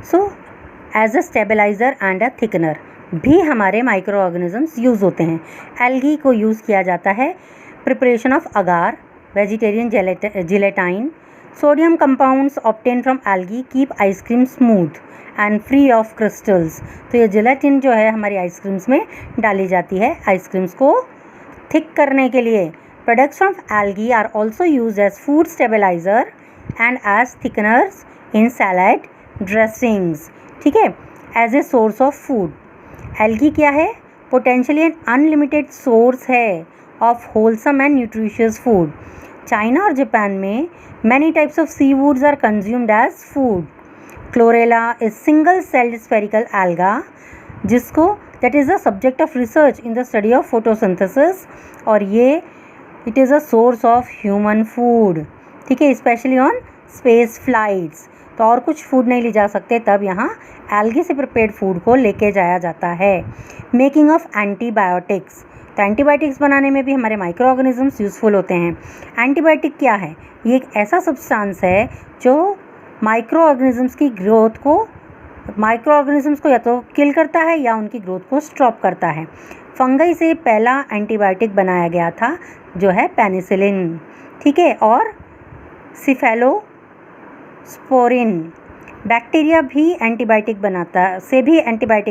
So as a stabiliser and a thickener भी हमारे micro organisms use होते हैं। एल्गी को यूज़ किया जाता है preparation of agar, vegetarian gelatine, sodium compounds obtain from algae keep ice cream smooth and free of crystals. तो ये जिलेटिन जो है हमारी आइसक्रीम्स में डाली जाती है आइसक्रीम्स को थिक करने के लिए। Products from algae are also use as food stabiliser and as thickeners in salad dressings. ठीक है, as a source of food. Algae क्या है? पोटेंशियली एन अनलिमिटेड सोर्स है of wholesome and nutritious food. China और Japan में many types of sea woods are consumed as food. Chlorella is single celled spherical alga जिसको that is the subject of research in the study of photosynthesis, और ये it is a source of human food. ठीक है, specially on space flights. तो और कुछ food नहीं ले जा सकते, तब यहाँ एल्गी से प्रिपेयर्ड फूड को लेके जाया जाता है। मेकिंग ऑफ एंटीबायोटिक्स, तो एंटीबायोटिक्स बनाने में भी हमारे माइक्रो ऑर्गेनिजम्स यूज़फुल होते हैं। एंटीबायोटिक क्या है? ये एक ऐसा सब्सटेंस है जो माइक्रो ऑर्गेनिजम्स की ग्रोथ को, माइक्रो ऑर्गेनिजम्स को या तो किल करता है या उनकी ग्रोथ को स्टॉप करता है। फंगई से पहला एंटीबायोटिक बनाया गया था जो है पेनिसिलिन। ठीक है, और सिफेलोस्पोरिन। बैक्टीरिया भी एंटीबायोटिक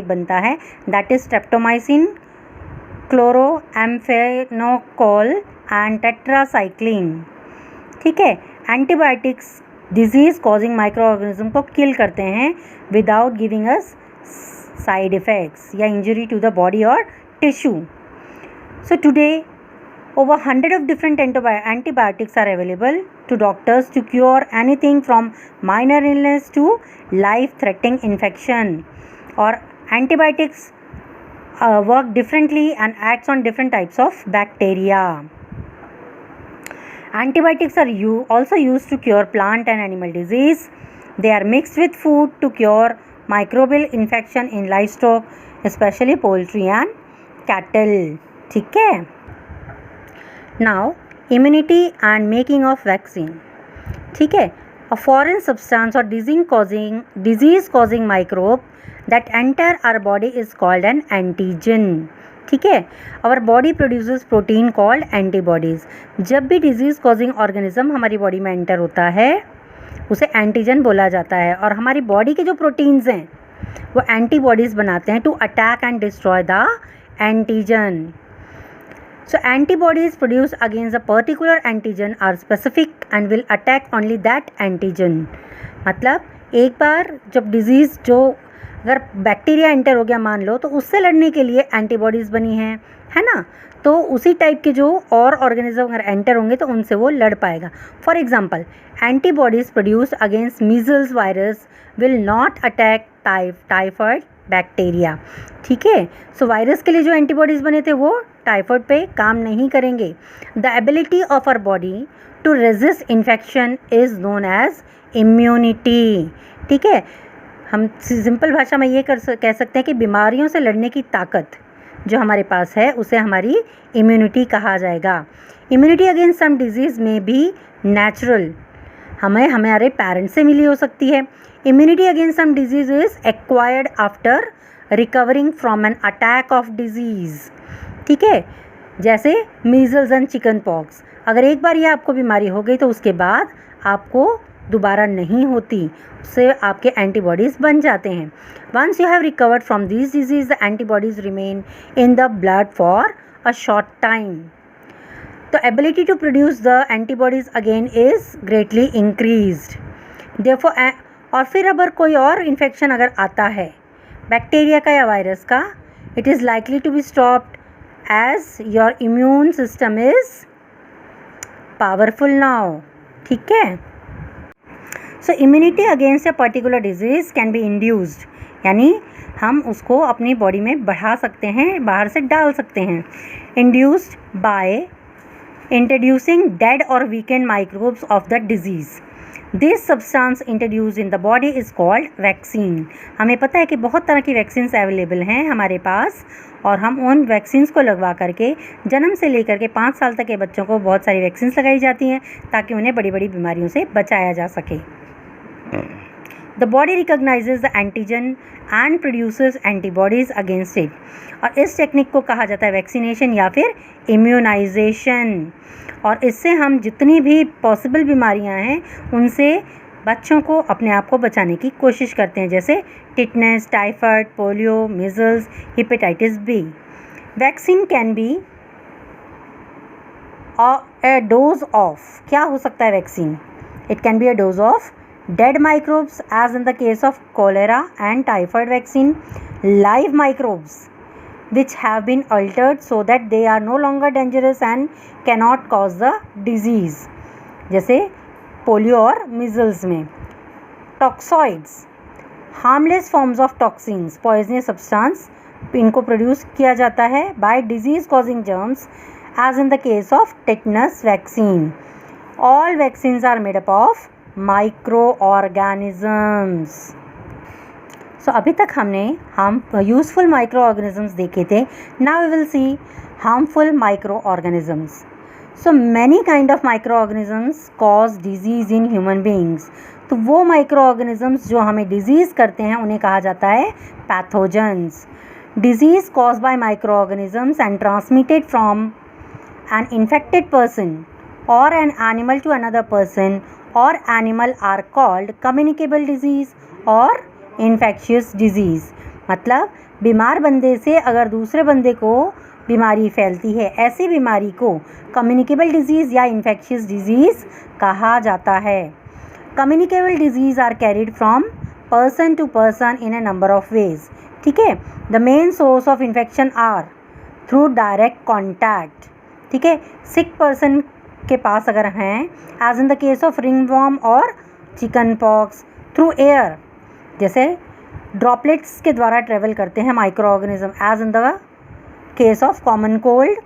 बनता है, that is streptomycin, chloramphenicol and tetracycline. ठीक है, antibiotics disease causing micro organism को किल करते हैं without giving us side effects या इंजरी टू द बॉडी और tissue. So today over 100 of different antibiotics are available to doctors to cure anything from minor illness to life-threatening infection. Or antibiotics work differently and acts on different types of bacteria. Antibiotics are also used to cure plant and animal disease. They are mixed with food to cure microbial infection in livestock, especially poultry and cattle. ठीक है? Now, immunity and making of vaccine. ठीक है, a foreign substance or disease causing microbe that enter our body is called an antigen. ठीक है, our body produces protein called antibodies. जब भी disease causing organism हमारी body में enter होता है उसे एंटीजन बोला जाता है, और हमारी बॉडी के जो प्रोटीन्स हैं वो एंटीबॉडीज़ बनाते हैं to attack and destroy the antigen. So antibodies produced against a particular antigen are specific and will attack only that antigen. मतलब एक बार जब डिज़ीज़ जो अगर बैक्टीरिया एंटर हो गया मान लो, तो उससे लड़ने के लिए एंटीबॉडीज़ बनी हैं, है ना? तो उसी टाइप के जो और ऑर्गेनिज्म अगर एंटर होंगे तो उनसे वो लड़ पाएगा. For example, antibodies produced against measles virus will not attack typhoid bacteria. ठीक है, सो वायरस के लिए जो एंटीबॉडीज़ बने थे वो टाइफॉइड पे काम नहीं करेंगे. The ability of our body to resist infection is known as immunity. ठीक है, हम सिंपल भाषा में ये कह सकते हैं कि बीमारियों से लड़ने की ताकत जो हमारे पास है उसे हमारी इम्यूनिटी कहा जाएगा. इम्यूनिटी अगेंस्ट सम डिजीज़ में भी नेचुरल हमारे पेरेंट्स से मिली हो सकती है. Immunity against some disease is acquired after recovering from an attack of disease. ठीक है, जैसे मीजल्स एंड चिकन पॉक्स, अगर एक बार ये आपको बीमारी हो गई तो उसके बाद आपको दोबारा नहीं होती, उससे आपके एंटीबॉडीज़ बन जाते हैं. Once you have recovered from this disease the antibodies remain in the blood for a short time. The ability to produce the antibodies again is greatly increased. Therefore और फिर अगर कोई और इन्फेक्शन अगर आता है बैक्टीरिया का या वायरस का, it is likely to be stopped as your immune system is powerful now. ठीक है, so immunity against a particular disease can be induced, यानी हम उसको अपनी बॉडी में बढ़ा सकते हैं, बाहर से डाल सकते हैं. induced by introducing dead or weakened microbes of the disease. This substance introduced in the body is called vaccine. हमें पता है कि बहुत तरह की वैक्सीन्स अवेलेबल हैं हमारे पास, और हम उन वैक्सीन्स को लगवा करके जन्म से लेकर के 5 साल तक के बच्चों को बहुत सारी वैक्सीन्स लगाई जाती हैं ताकि उन्हें बड़ी बड़ी बीमारियों से बचाया जा सके. The body recognises the antigen and produces antibodies against it. और इस टेक्निक को कहा जाता है वैक्सीनेशन या फिर इम्यूनाइजेशन। और इससे हम जितनी भी पॉसिबल बीमारियां हैं उनसे बच्चों को अपने आप को बचाने की कोशिश करते हैं, जैसे tetanus, typhoid, polio, measles, hepatitis B. Vaccine can be a dose of, क्या हो सकता है vaccine? It can be a dose of dead microbes as in the case of cholera and typhoid vaccine, live microbes which have been altered so that they are no longer dangerous and cannot cause the disease, जैसे polio और measles में। Toxoids, harmless forms of toxins, poisonous substance, इनको produce किया जाता है by disease causing germs as in the case of tetanus vaccine. All vaccines are made up of microorganisms. So अभी तक हमने यूजफुल माइक्रो ऑर्गेनिजम्स देखे थे. Now we will see harmful microorganisms. So many kind of microorganisms cause disease in human beings. तो वो microorganisms जो हमें disease करते हैं उन्हें कहा जाता है pathogens. Disease caused by microorganisms and transmitted from an infected person or an animal to another person or animal are called communicable disease or infectious disease. मतलब बीमार बंदे से अगर दूसरे बंदे को बीमारी फैलती है, ऐसी बीमारी को कम्युनिकेबल डिजीज़ या इन्फेक्शियस डिजीज़ कहा जाता है. Communicable disease are carried from person to person in a number of ways. ठीक है. The main source of infection are through direct contact. ठीक है. सिक पर्सन के पास अगर हैं, as in the case of ringworm और चिकन पॉक्स, थ्रू एयर, जैसे ड्रॉपलेट्स के द्वारा ट्रेवल करते हैं microorganism, as in the case of common cold,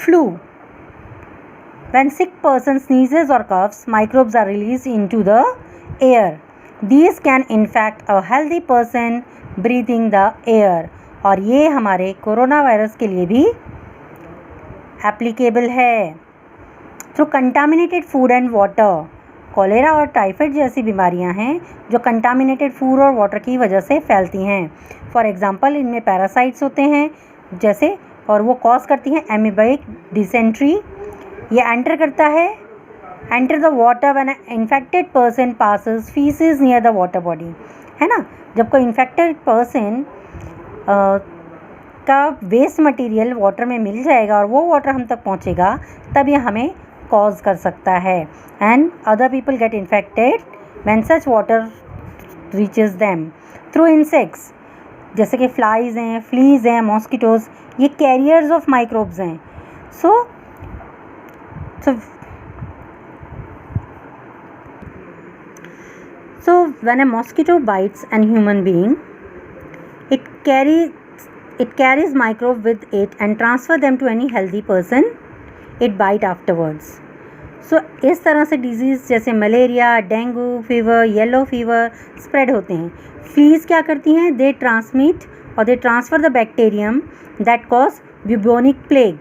flu. When sick person sneezes और coughs, microbes are release into the air. These can infect a healthy person breathing the air. और ये हमारे corona virus के लिए भी applicable है. Through contaminated food and water, cholera और typhoid जैसी बीमारियां हैं जो कंटामिनेटेड फूड और वाटर की वजह से फैलती हैं. फॉर एग्जांपल इनमें पैरासाइट्स होते हैं जैसे, और वो कॉज करती हैं एमीबाइक डिसेंट्री. ये एंटर करता है, enter the water when infected person passes faeces near the water body. है ना. जब कोई इन्फेक्टेड पर्सन का वेस्ट मटेरियल वाटर में मिल जाएगा और वो वाटर हम तक पहुंचेगा, तब ये हमें कॉज कर सकता है. And other people get infected when such water reaches them. Through insects, जैसे कि फ्लाइज हैं, फ्लीज हैं, मॉस्किटोज, ये कैरियर्स ऑफ माइक्रोब्स हैं. So when a mosquito bites a human being, it carries microbe with it and transfer them to any healthy person it bite afterwards. So इस तरह से disease जैसे malaria, dengue fever, yellow fever spread होते हैं. Fleas क्या करती हैं? They transmit और they transfer the bacterium that cause bubonic plague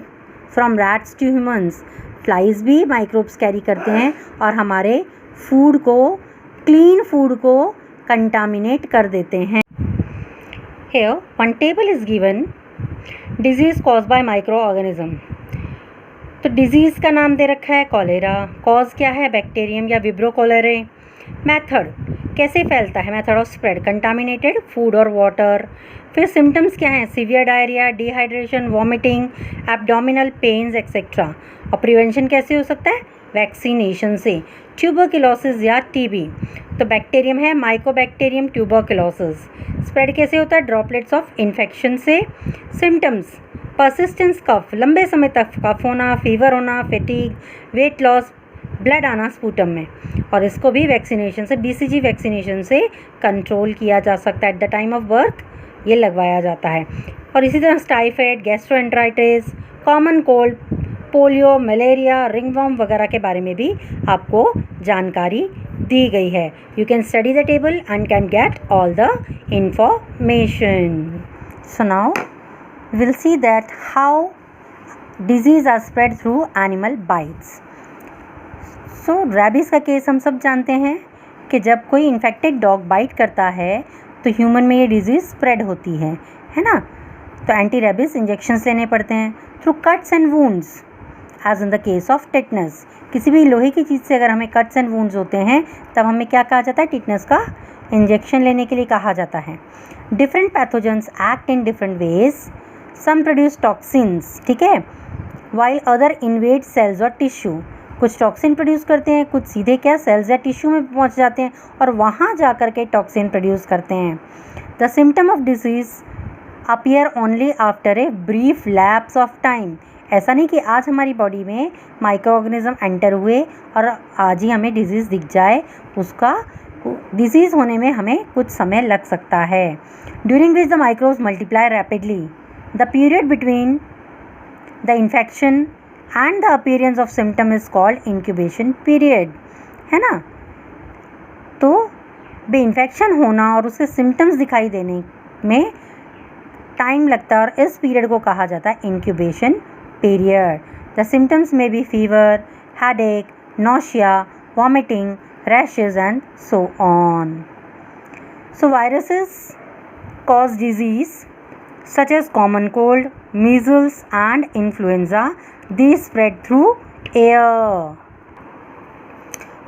from rats to humans. Flies भी माइक्रोब्स कैरी करते हैं और हमारे फूड को, क्लीन फूड को कंटामिनेट कर देते हैं. Here one table is given, disease caused by microorganism. तो डिजीज़ का नाम दे रखा है कॉलेरा. कॉज क्या है? बैक्टीरियम या विब्रो कोलेरे. मेथड, कैसे फैलता है? Method of spread, contaminated food और वाटर. फिर सिम्टम्स क्या हैं? Severe diarrhoea, dehydration, vomiting, abdominal pains etcetera. और प्रिवेंशन कैसे हो सकता है? वैक्सीनेशन से. ट्यूबरकुलोसिस या टीबी, तो बैक्टीरियम है माइकोबैक्टीरियम ट्यूबरकुलोसिस. स्प्रेड कैसे होता है? ड्रॉपलेट्स ऑफ इन्फेक्शन से. सिम्टम्स, परसिस्टेंस कफ, लंबे समय तक कफ होना, फीवर होना, फेटीग, वेट लॉस, ब्लड आना स्पूटम में. और इसको भी वैक्सीनेशन से, BCG वैक्सीनेशन से कंट्रोल किया जा सकता है. At the time of birth ये लगवाया जाता है. और इसी तरह typhoid, gastroenteritis, common cold, polio, malaria, ringworm वगैरह के बारे में भी आपको जानकारी दी गई है. You can study the table and can get all the information. So now we'll see that how disease are spread through animal bites. So rabies का केस हम सब जानते हैं. कि जब कोई इन्फेक्टेड डॉग बाइट करता है तो ह्यूमन में ये डिजीज़ स्प्रेड होती है ना। तो एंटी रेबिस इंजेक्शंस लेने पड़ते हैं through cuts and wounds as in the case of tetanus. किसी भी लोहे की चीज़ से अगर हमें कट्स एंड वुंड्स होते हैं तब हमें क्या कहा जाता है, टिटनस का इंजेक्शन लेने के लिए कहा जाता है। Different pathogens act in different ways, some produce toxins, ठीक है, वाइल अदर इन्वेड सेल्स और टिश्यू। कुछ टॉक्सिन प्रोड्यूस करते हैं, कुछ सीधे क्या सेल्स या टिश्यू में पहुंच जाते हैं और वहाँ जा कर के टॉक्सिन प्रोड्यूस करते हैं। The symptom of disease appear only after a brief lapse of time. ऐसा नहीं कि आज हमारी बॉडी में माइक्रो ऑर्गेनिज्म एंटर हुए और आज ही हमें डिजीज़ दिख जाए, उसका डिजीज़ होने में हमें कुछ समय लग सकता है। During which the microbes multiply rapidly, the period between the infection and the appearance of symptom is called incubation period, है ना। तो बे इन्फेक्शन होना और उसके सिम्टम्स दिखाई देने में टाइम लगता है और इस पीरियड को कहा जाता है incubation period. The symptoms may be fever, headache, nausea, vomiting, rashes and so on. So viruses cause disease such as common cold, measles and influenza. These spread through air.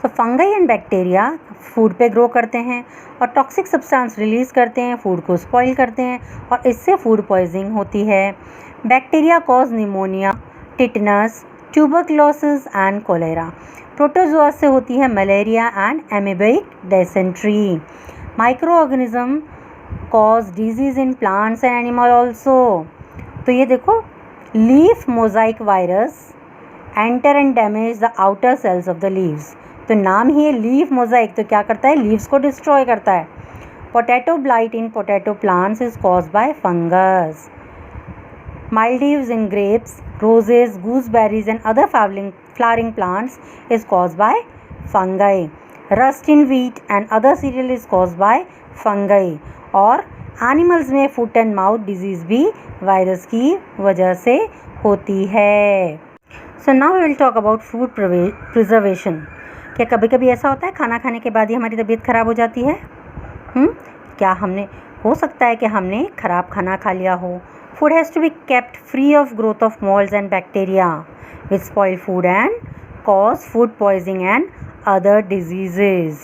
So fungi and bacteria food पे grow करते हैं और toxic substance release करते हैं, food को spoil करते हैं और इससे फूड पॉइजनिंग होती है। Bacteria cause pneumonia, tetanus, tuberculosis and cholera. Protozoa से होती है malaria and amoebic dysentery. Microorganism cause disease in plants and animal also. तो ये देखो, leaf mosaic virus enter and damage the outer cells of the leaves. तो नाम ही है leaf Mosaic, तो क्या करता है, लीव्स को डिस्ट्रॉय करता है। Potato blight in potato plants is cause by fungus. Mildews in grapes, roses, gooseberries and other flowering plants is cause by fungi. Rust in wheat and other cereal is cause by fungi. और animals में foot and mouth disease भी virus की वजह से होती है। So now we will talk about food preservation. क्या कभी कभी ऐसा होता है खाना खाने के बाद ही हमारी तबीयत ख़राब हो जाती है? क्या हमने, हो सकता है कि हमने ख़राब खाना खा लिया हो। Food has to be kept free of growth of moulds and bacteria which spoil food and cause food poisoning and other diseases,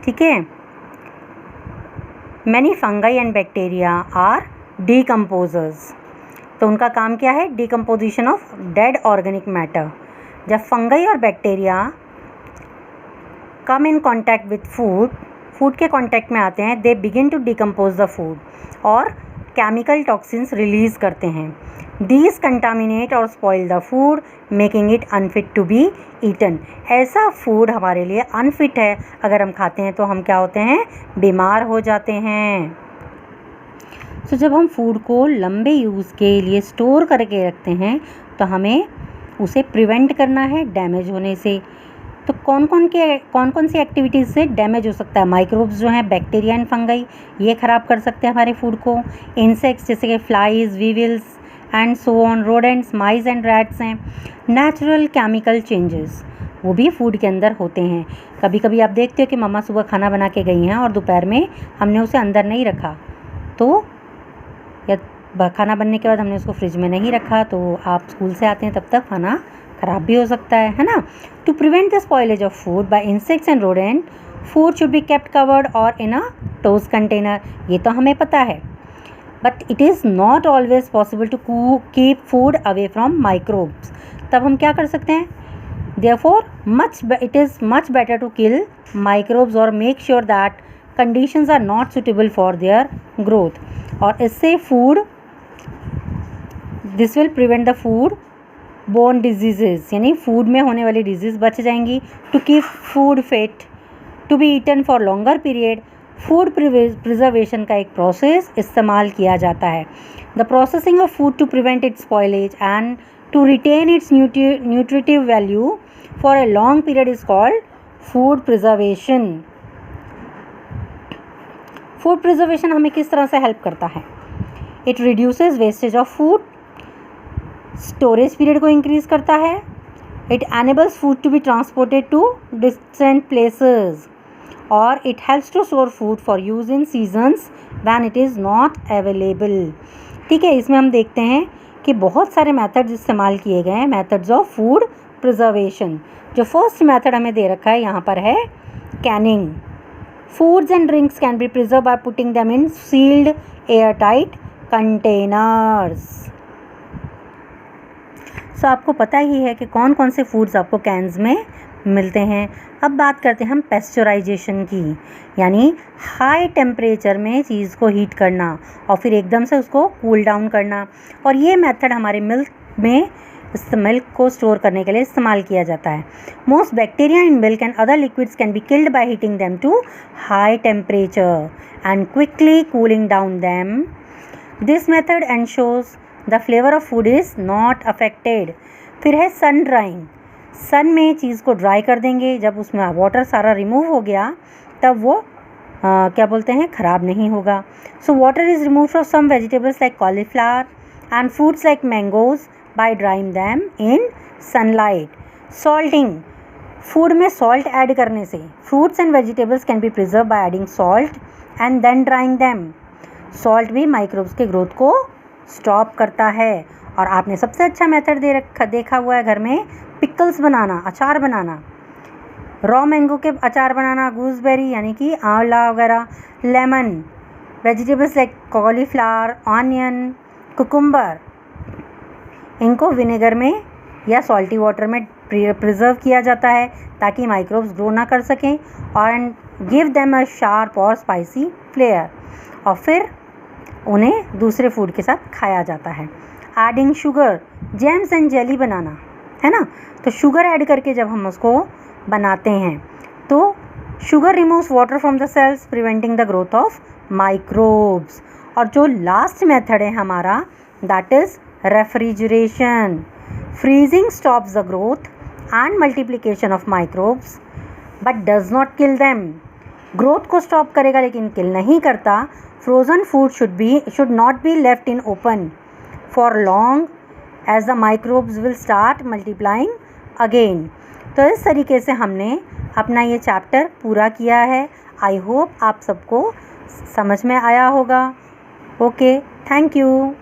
ठीक है। Many fungi and bacteria are decomposers. तो उनका काम क्या है, decomposition of dead organic matter. जब fungi और bacteria come in contact with food के कॉन्टैक्ट में आते हैं, they begin to decompose the food और केमिकल टॉक्सिन्स रिलीज़ करते हैं। दीज कंटामिनेट और spoil the food making it unfit to be eaten. ऐसा फूड हमारे लिए अनफिट है, अगर हम खाते हैं तो हम क्या होते हैं, बीमार हो जाते हैं। तो जब हम फूड को लंबे यूज़ के लिए स्टोर करके रखते हैं तो हमें उसे प्रिवेंट करना है डैमेज होने से। तो कौन कौन सी एक्टिविटीज़ से डैमेज हो सकता है? माइक्रोब्स जो हैं, बैक्टीरिया एंड फंगाई, ये ख़राब कर सकते हैं हमारे फूड को। इंसेक्ट्स जैसे कि flies, weevils and so on, rodents, mice and rats हैं। नेचुरल केमिकल चेंजेस, वो भी फूड के अंदर होते हैं। कभी कभी आप देखते हो कि मम्मा सुबह खाना बना के गई हैं और दोपहर में हमने उसे अंदर नहीं रखा, तो या खाना बनने के बाद हमने उसको फ्रिज में नहीं रखा, तो आप स्कूल से आते हैं तब तक खाना ख़राब भी हो सकता है ना। To prevent the spoilage of food by insects and rodent, food should be kept covered और इन अ क्लोज कंटेनर। ये तो हमें पता है, but it is not always possible to keep food away from microbes. तब हम क्या कर सकते हैं, therefore it is much better to kill microbes और make sure that conditions are not suitable for their growth. और इससे this will prevent the food borne diseases, यानी फूड में होने वाली डिजीज़ बच जाएंगी। To keep food fit to be eaten for longer period, food preservation का एक प्रोसेस इस्तेमाल किया जाता है। The processing of food to prevent its spoilage and to retain its nutritive value for a long period is called food preservation. Food preservation हमें किस तरह से हेल्प करता है? It reduces wastage of food, storage period को increase करता है। It enables food to be transported to distant places और it helps to store food for use in seasons when it is not available. ठीक है, इसमें हम देखते हैं कि बहुत सारे मेथड्स इस्तेमाल किए गए हैं, मेथड्स ऑफ फूड प्रिजर्वेशन। जो फर्स्ट मेथड हमें दे रखा है यहाँ पर है canning. Foods and drinks can be preserve by putting them in sealed air tight containers. So आपको पता ही है कि कौन कौन से फूड्स आपको कैंस में मिलते हैं। अब बात करते हैं हम पेस्चराइजेशन की, यानी हाई टेम्परेचर में चीज़ को हीट करना और फिर एकदम से उसको कूल डाउन करना। और ये मेथड हमारे मिल्क को स्टोर करने के लिए इस्तेमाल किया जाता है। Most bacteria in milk and other liquids can be killed by heating them to high temperature and quickly cooling down them. This method ensures the flavour of food is not affected. फिर है sun drying. सन में चीज़ को dry कर देंगे, जब उसमें water सारा remove हो गया तब वो क्या बोलते हैं, ख़राब नहीं होगा। So water is remove from some vegetables like cauliflower and fruits like mangoes by drying them in sunlight. Salting, food में सॉल्ट ऐड करने से fruits and vegetables can be preserve by adding salt and then drying them. Salt भी microbes के growth को stop करता है। और आपने सबसे अच्छा मेथड देखा हुआ है घर में, पिकल्स बनाना, अचार बनाना, रॉ मैंगो के अचार बनाना, गूसबेरी यानी कि आंवला वगैरह, lemon, vegetables like cauliflower, onion, cucumber, इनको विनेगर में या सॉल्टी वाटर में प्रिजर्व किया जाता है ताकि माइक्रोब्स ग्रो ना कर सकें और गिव देम अ शार्प और स्पाइसी फ्लेवर, और फिर उन्हें दूसरे फूड के साथ खाया जाता है। Adding sugar, jams and jelly बनाना, है ना, तो शुगर ऐड करके जब हम उसको बनाते हैं तो sugar removes water from the cells preventing the growth of microbes. और जो लास्ट मेथड है हमारा, that is refrigeration. Freezing stops the growth and multiplication of microbes but does not kill them. Growth को स्टॉप करेगा लेकिन kill नहीं करता। Frozen food should not be left in open for long as the microbes will start multiplying again. तो इस तरीके से हमने अपना ये चैप्टर पूरा किया है। आई होप आप सबको समझ में आया होगा। Okay, thank you.